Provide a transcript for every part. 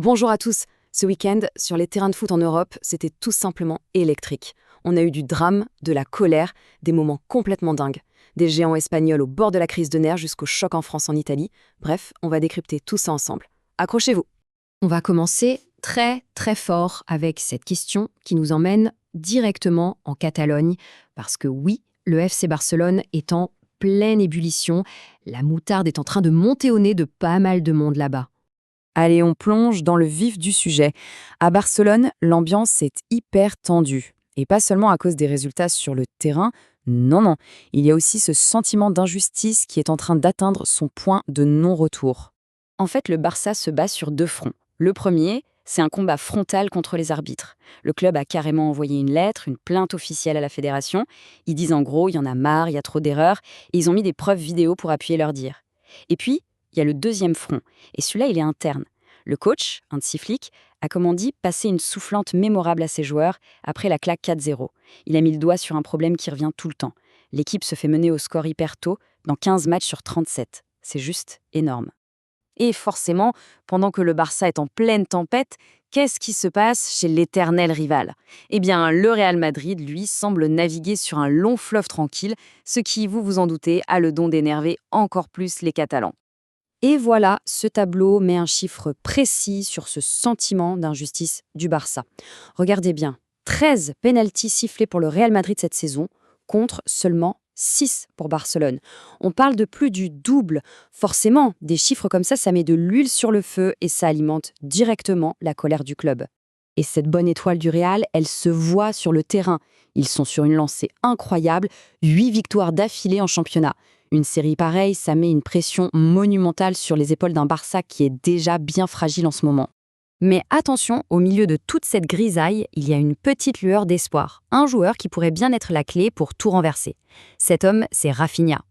Bonjour à tous. Ce week-end, sur les terrains de foot en Europe, c'était tout simplement électrique. On a eu du drame, de la colère, des moments complètement dingues. Des géants espagnols au bord de la crise de nerfs jusqu'au choc en France en Italie. Bref, on va décrypter tout ça ensemble. Accrochez-vous. On va commencer très très fort avec cette question qui nous emmène directement en Catalogne, parce que oui, le FC Barcelone est en pleine ébullition, la moutarde est en train de monter au nez de pas mal de monde là-bas. Allez, on plonge dans le vif du sujet. À Barcelone, l'ambiance est hyper tendue. Et pas seulement à cause des résultats sur le terrain, non. Il y a aussi ce sentiment d'injustice qui est en train d'atteindre son point de non-retour. En fait, le Barça se bat sur deux fronts. Le premier, c'est un combat frontal contre les arbitres. Le club a carrément envoyé une lettre, une plainte officielle à la fédération. Ils disent en gros, il y en a marre, il y a trop d'erreurs, et ils ont mis des preuves vidéo pour appuyer leur dire. Et puis, il y a le deuxième front, et celui-là, il est interne. Le coach, un de six flics, a comme on dit passé une soufflante mémorable à ses joueurs après la claque 4-0. Il a mis le doigt sur un problème qui revient tout le temps. L'équipe se fait mener au score hyper tôt, dans 15 matchs sur 37. C'est juste énorme. Et forcément, pendant que le Barça est en pleine tempête, qu'est-ce qui se passe chez l'éternel rival ? Eh bien, le Real Madrid, lui, semble naviguer sur un long fleuve tranquille, ce qui, vous vous en doutez, a le don d'énerver encore plus les Catalans. Et voilà, ce tableau met un chiffre précis sur ce sentiment d'injustice du Barça. Regardez bien, 13 pénaltys sifflés pour le Real Madrid cette saison, contre seulement 6 pour Barcelone. On parle de plus du double. Forcément, des chiffres comme ça met de l'huile sur le feu et ça alimente directement la colère du club. Et cette bonne étoile du Real, elle se voit sur le terrain. Ils sont sur une lancée incroyable, 8 victoires d'affilée en championnat. Une série pareille, ça met une pression monumentale sur les épaules d'un Barça qui est déjà bien fragile en ce moment. Mais attention, au milieu de toute cette grisaille, il y a une petite lueur d'espoir. Un joueur qui pourrait bien être la clé pour tout renverser. Cet homme, c'est Rafinha.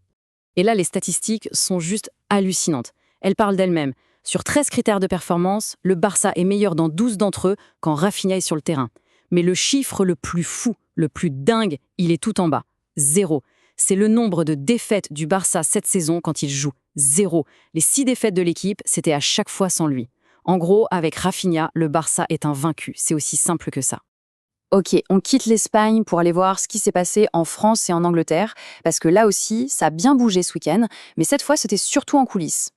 Et là, les statistiques sont juste hallucinantes. Elles parlent d'elles-mêmes. Sur 13 critères de performance, le Barça est meilleur dans 12 d'entre eux quand Rafinha est sur le terrain. Mais le chiffre le plus fou, le plus dingue, il est tout en bas. 0. C'est le nombre de défaites du Barça cette saison quand il joue. 0. Les 6 défaites de l'équipe, c'était à chaque fois sans lui. En gros, avec Rafinha, le Barça est invaincu. C'est aussi simple que ça. Ok, on quitte l'Espagne pour aller voir ce qui s'est passé en France et en Angleterre, parce que là aussi, ça a bien bougé ce week-end, mais cette fois, c'était surtout en coulisses.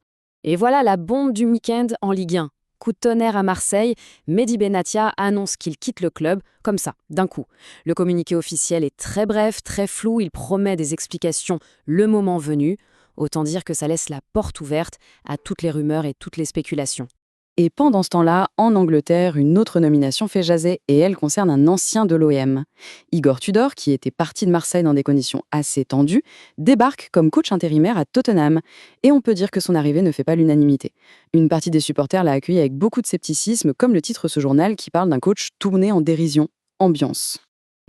Et voilà la bombe du week-end en Ligue 1. Coup de tonnerre à Marseille, Mehdi Benatia annonce qu'il quitte le club, comme ça, d'un coup. Le communiqué officiel est très bref, très flou, il promet des explications le moment venu. Autant dire que ça laisse la porte ouverte à toutes les rumeurs et toutes les spéculations. Et pendant ce temps-là, en Angleterre, une autre nomination fait jaser, et elle concerne un ancien de l'OM. Igor Tudor, qui était parti de Marseille dans des conditions assez tendues, débarque comme coach intérimaire à Tottenham. Et on peut dire que son arrivée ne fait pas l'unanimité. Une partie des supporters l'a accueilli avec beaucoup de scepticisme, comme le titre ce journal qui parle d'un coach tourné en dérision. Ambiance.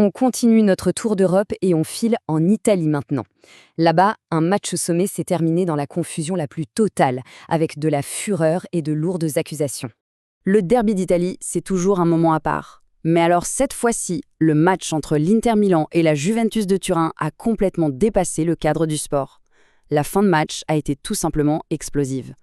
On continue notre tour d'Europe et on file en Italie maintenant. Là-bas, un match au sommet s'est terminé dans la confusion la plus totale, avec de la fureur et de lourdes accusations. Le derby d'Italie, c'est toujours un moment à part. Mais alors cette fois-ci, le match entre l'Inter Milan et la Juventus de Turin a complètement dépassé le cadre du sport. La fin de match a été tout simplement explosive.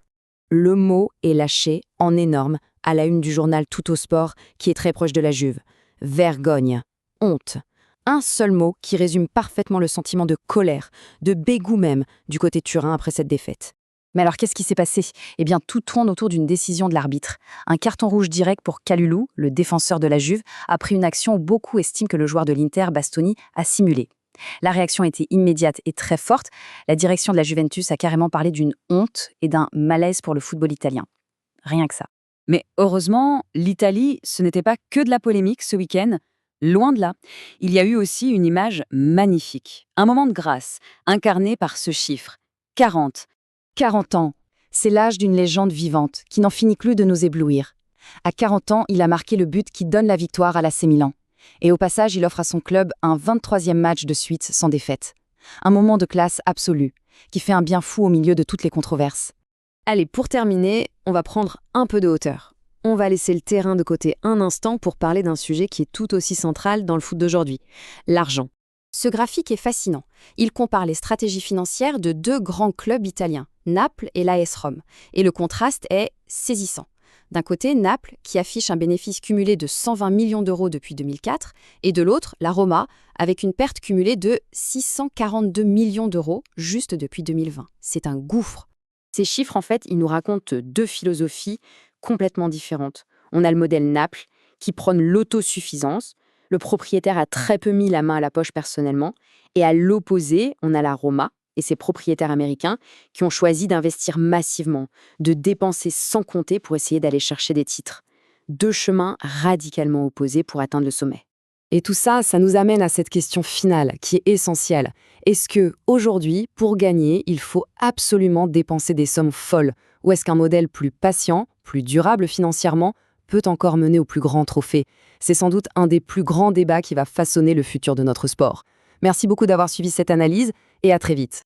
Le mot est lâché en énorme à la une du journal Tuttosport qui est très proche de la Juve. Vergogne. Honte. Un seul mot qui résume parfaitement le sentiment de colère, de dégoût même, du côté turin après cette défaite. Mais alors qu'est-ce qui s'est passé ? Eh bien, tout tourne autour d'une décision de l'arbitre. Un carton rouge direct pour Kalulu, le défenseur de la Juve, après une action où beaucoup estiment que le joueur de l'Inter, Bastoni, a simulé. La réaction a été immédiate et très forte. La direction de la Juventus a carrément parlé d'une honte et d'un malaise pour le football italien. Rien que ça. Mais heureusement, l'Italie, ce n'était pas que de la polémique ce week-end. Loin de là, il y a eu aussi une image magnifique, un moment de grâce, incarné par ce chiffre, 40. 40 ans, c'est l'âge d'une légende vivante qui n'en finit plus de nous éblouir. À 40 ans, il a marqué le but qui donne la victoire à l'AC Milan. Et au passage, il offre à son club un 23e match de suite sans défaite. Un moment de classe absolue, qui fait un bien fou au milieu de toutes les controverses. Allez, pour terminer, on va prendre un peu de hauteur. On va laisser le terrain de côté un instant pour parler d'un sujet qui est tout aussi central dans le foot d'aujourd'hui, l'argent. Ce graphique est fascinant. Il compare les stratégies financières de deux grands clubs italiens, Naples et l'AS Rome. Et le contraste est saisissant. D'un côté, Naples, qui affiche un bénéfice cumulé de 120 millions d'euros depuis 2004, et de l'autre, la Roma, avec une perte cumulée de 642 millions d'euros juste depuis 2020. C'est un gouffre. Ces chiffres, en fait, ils nous racontent deux philosophies complètement différentes. On a le modèle Naples, qui prône l'autosuffisance. Le propriétaire a très peu mis la main à la poche personnellement. Et à l'opposé, on a la Roma et ses propriétaires américains qui ont choisi d'investir massivement, de dépenser sans compter pour essayer d'aller chercher des titres. Deux chemins radicalement opposés pour atteindre le sommet. Et tout ça, ça nous amène à cette question finale qui est essentielle. Est-ce que, aujourd'hui, pour gagner, il faut absolument dépenser des sommes folles? Ou est-ce qu'un modèle plus patient, plus durable financièrement, peut encore mener au plus grand trophée? C'est sans doute un des plus grands débats qui va façonner le futur de notre sport. Merci beaucoup d'avoir suivi cette analyse et à très vite.